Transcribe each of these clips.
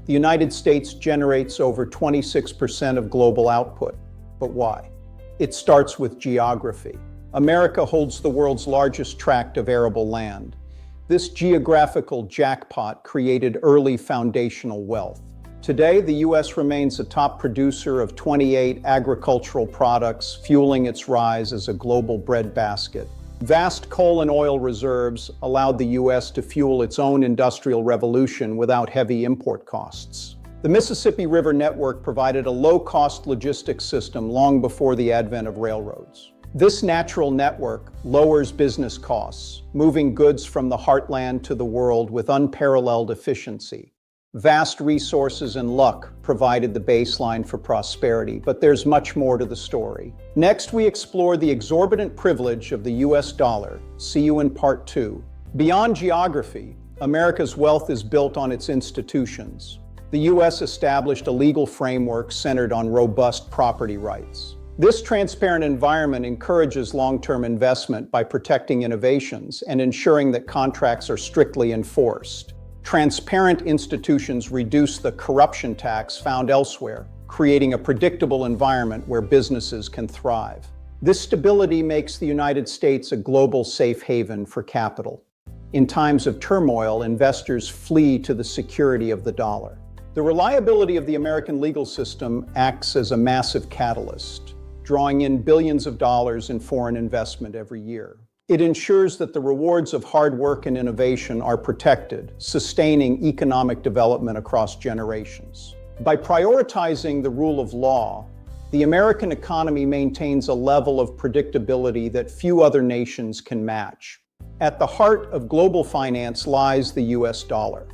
The United States generates over 26% of global output. But why? It starts with geography. America holds the world's largest tract of arable land. This geographical jackpot created early foundational wealth. Today, the U.S. remains a top producer of 28 agricultural products, fueling its rise as a global breadbasket. Vast coal and oil reserves allowed the U.S. to fuel its own industrial revolution without heavy import costs. The Mississippi River network provided a low-cost logistics system long before the advent of railroads. This natural network lowers business costs, moving goods from the heartland to the world with unparalleled efficiency. Vast resources and luck provided the baseline for prosperity, but there's much more to the story. Next, we explore the exorbitant privilege of the US dollar. See you in part 2. Beyond geography, America's wealth is built on its institutions. The US established a legal framework centered on robust property rights. This transparent environment encourages long-term investment by protecting innovations and ensuring that contracts are strictly enforced. Transparent institutions reduce the corruption tax found elsewhere, creating a predictable environment where businesses can thrive. This stability makes the United States a global safe haven for capital. In times of turmoil, investors flee to the security of the dollar. The reliability of the American legal system acts as a massive catalyst, drawing in billions of dollars in foreign investment every year. It ensures that the rewards of hard work and innovation are protected, sustaining economic development across generations. By prioritizing the rule of law, the American economy maintains a level of predictability that few other nations can match. At the heart of global finance lies the US dollar.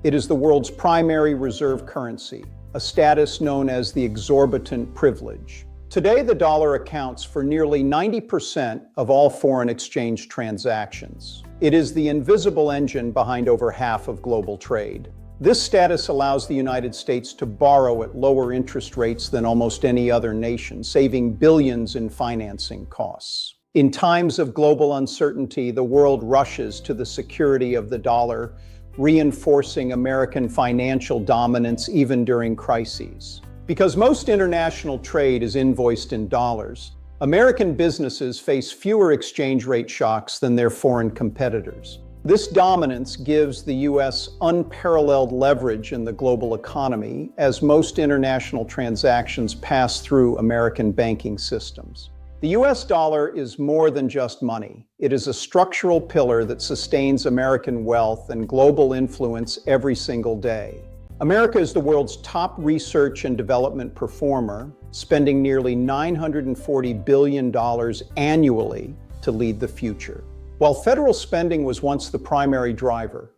It is the world's primary reserve currency, a status known as the exorbitant privilege. Today, the dollar accounts for nearly 90% of all foreign exchange transactions. It is the invisible engine behind over half of global trade. This status allows the United States to borrow at lower interest rates than almost any other nation, saving billions in financing costs. In times of global uncertainty, the world rushes to the security of the dollar, reinforcing American financial dominance even during crises. Because most international trade is invoiced in dollars, American businesses face fewer exchange rate shocks than their foreign competitors. This dominance gives the U.S. unparalleled leverage in the global economy, as most international transactions pass through American banking systems. The U.S. dollar is more than just money. It is a structural pillar that sustains American wealth and global influence every single day. America is the world's top research and development performer, spending nearly $940 billion annually to lead the future. While federal spending was once the primary driver,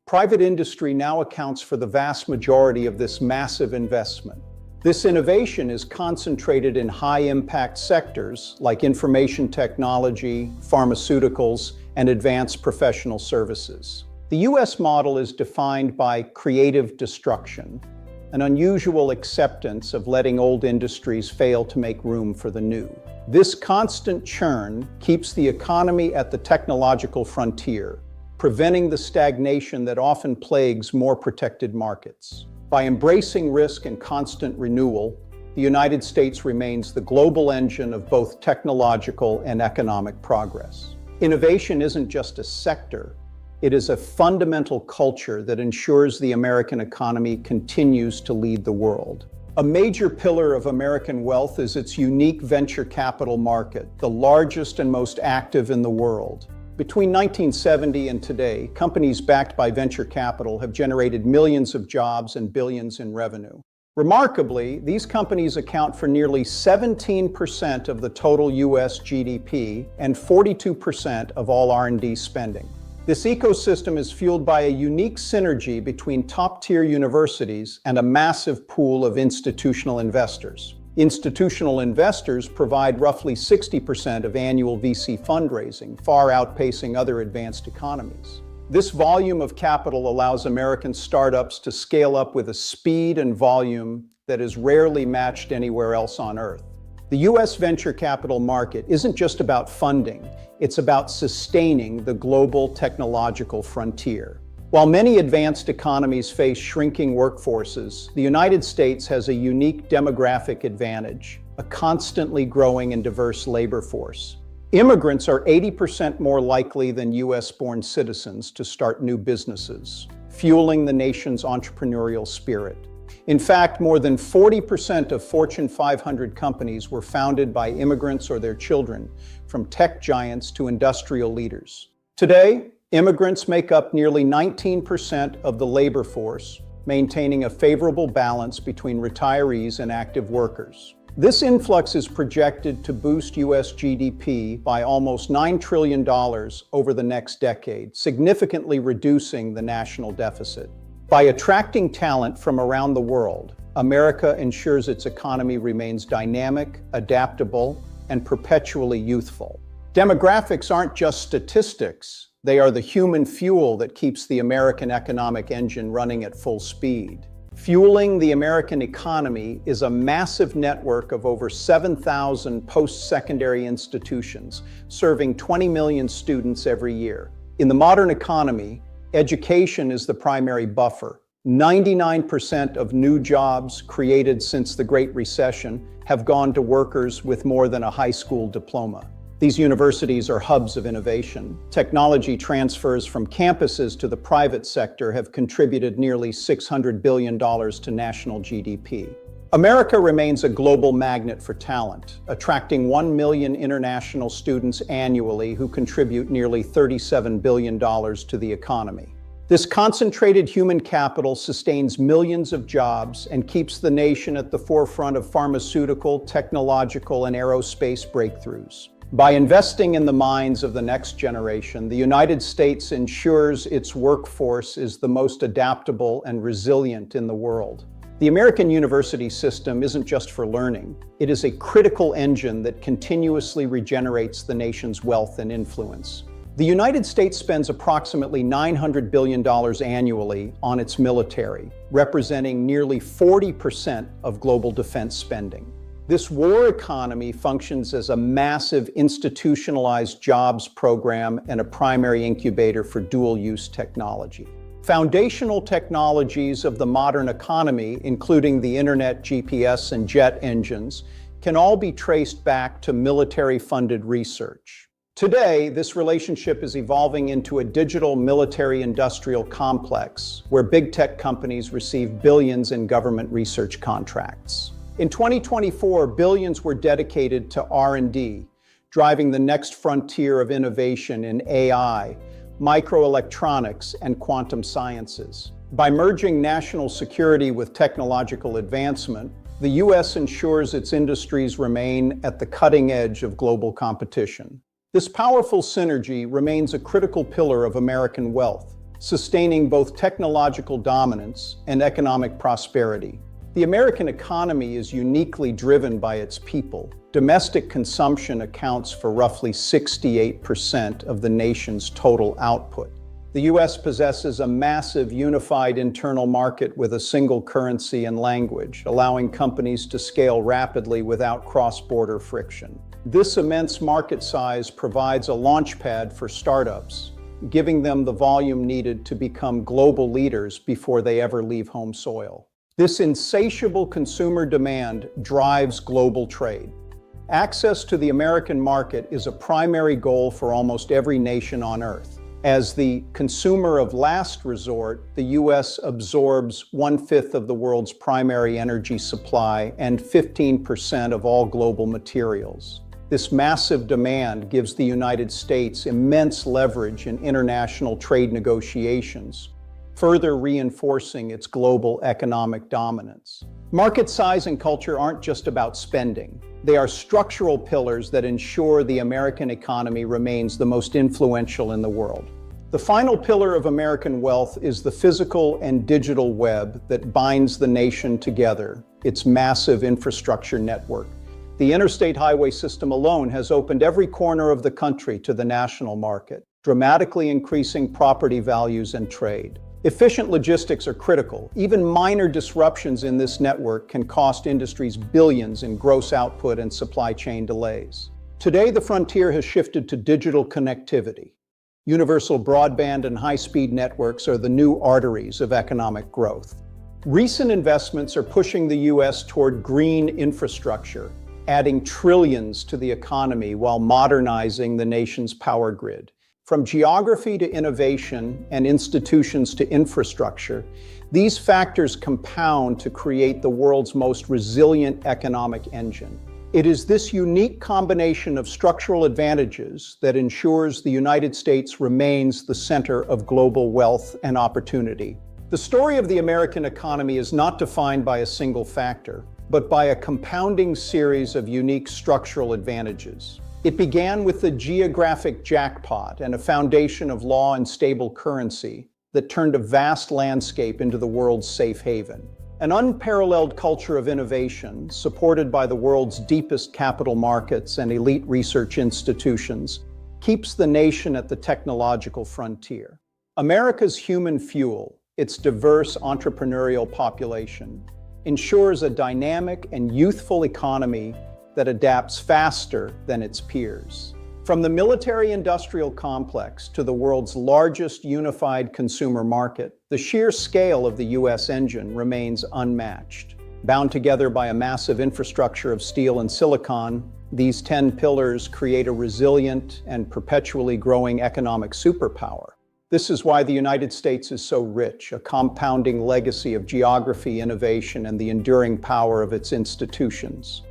private industry now accounts for the vast majority of this massive investment. This innovation is concentrated in high-impact sectors like information technology, pharmaceuticals, and advanced professional services. The U.S. model is defined by creative destruction, an unusual acceptance of letting old industries fail to make room for the new. This constant churn keeps the economy at the technological frontier, preventing the stagnation that often plagues more protected markets. By embracing risk and constant renewal, the United States remains the global engine of both technological and economic progress. Innovation isn't just a sector. It is a fundamental culture that ensures the American economy continues to lead the world. A major pillar of American wealth is its unique venture capital market, the largest and most active in the world. Between 1970 and today, companies backed by venture capital have generated millions of jobs and billions in revenue. Remarkably, these companies account for nearly 17% of the total U.S. GDP and 42% of all R&D spending. This ecosystem is fueled by a unique synergy between top-tier universities and a massive pool of institutional investors. Institutional investors provide roughly 60% of annual VC fundraising, far outpacing other advanced economies. This volume of capital allows American startups to scale up with a speed and volume that is rarely matched anywhere else on Earth. The U.S. venture capital market isn't just about funding, it's about sustaining the global technological frontier. While many advanced economies face shrinking workforces, the United States has a unique demographic advantage, a constantly growing and diverse labor force. Immigrants are 80% more likely than US-born citizens to start new businesses, fueling the nation's entrepreneurial spirit. In fact, more than 40% of Fortune 500 companies were founded by immigrants or their children, from tech giants to industrial leaders. Today, immigrants make up nearly 19% of the labor force, maintaining a favorable balance between retirees and active workers. This influx is projected to boost U.S. GDP by almost $9 trillion over the next decade, significantly reducing the national deficit. By attracting talent from around the world, America ensures its economy remains dynamic, adaptable, and perpetually youthful. Demographics aren't just statistics. They are the human fuel that keeps the American economic engine running at full speed. Fueling the American economy is a massive network of over 7,000 post-secondary institutions, serving 20 million students every year. In the modern economy, education is the primary buffer. 99% of new jobs created since the Great Recession have gone to workers with more than a high school diploma. These universities are hubs of innovation. Technology transfers from campuses to the private sector have contributed nearly $600 billion to national GDP. America remains a global magnet for talent, attracting 1 million international students annually who contribute nearly $37 billion to the economy. This concentrated human capital sustains millions of jobs and keeps the nation at the forefront of pharmaceutical, technological, and aerospace breakthroughs. By investing in the minds of the next generation, the United States ensures its workforce is the most adaptable and resilient in the world. The American university system isn't just for learning. It is a critical engine that continuously regenerates the nation's wealth and influence. The United States spends approximately $900 billion annually on its military, representing nearly 40% of global defense spending. This war economy functions as a massive institutionalized jobs program and a primary incubator for dual-use technology. Foundational technologies of the modern economy, including the internet, GPS, and jet engines, can all be traced back to military-funded research. Today, this relationship is evolving into a digital military-industrial complex where big tech companies receive billions in government research contracts. In 2024, billions were dedicated to R&D, driving the next frontier of innovation in AI, microelectronics, and quantum sciences. By merging national security with technological advancement, the U.S. ensures its industries remain at the cutting edge of global competition. This powerful synergy remains a critical pillar of American wealth, sustaining both technological dominance and economic prosperity. The American economy is uniquely driven by its people. Domestic consumption accounts for roughly 68% of the nation's total output. The U.S. possesses a massive unified internal market with a single currency and language, allowing companies to scale rapidly without cross-border friction. This immense market size provides a launchpad for startups, giving them the volume needed to become global leaders before they ever leave home soil. This insatiable consumer demand drives global trade. Access to the American market is a primary goal for almost every nation on Earth. As the consumer of last resort, the U.S. absorbs 1/5 of the world's primary energy supply and 15% of all global materials. This massive demand gives the United States immense leverage in international trade negotiations, further reinforcing its global economic dominance. Market size and culture aren't just about spending. They are structural pillars that ensure the American economy remains the most influential in the world. The final pillar of American wealth is the physical and digital web that binds the nation together, its massive infrastructure network. The interstate highway system alone has opened every corner of the country to the national market, dramatically increasing property values and trade. Efficient logistics are critical. Even minor disruptions in this network can cost industries billions in gross output and supply chain delays. Today, the frontier has shifted to digital connectivity. Universal broadband and high-speed networks are the new arteries of economic growth. Recent investments are pushing the U.S. toward green infrastructure, adding trillions to the economy while modernizing the nation's power grid. From geography to innovation and institutions to infrastructure, these factors compound to create the world's most resilient economic engine. It is this unique combination of structural advantages that ensures the United States remains the center of global wealth and opportunity. The story of the American economy is not defined by a single factor, but by a compounding series of unique structural advantages. It began with the geographic jackpot and a foundation of law and stable currency that turned a vast landscape into the world's safe haven. An unparalleled culture of innovation, supported by the world's deepest capital markets and elite research institutions, keeps the nation at the technological frontier. America's human fuel, its diverse entrepreneurial population, ensures a dynamic and youthful economy that adapts faster than its peers. From the military-industrial complex to the world's largest unified consumer market, the sheer scale of the U.S. engine remains unmatched. Bound together by a massive infrastructure of steel and silicon, these 10 pillars create a resilient and perpetually growing economic superpower. This is why the United States is so rich, a compounding legacy of geography, innovation, and the enduring power of its institutions.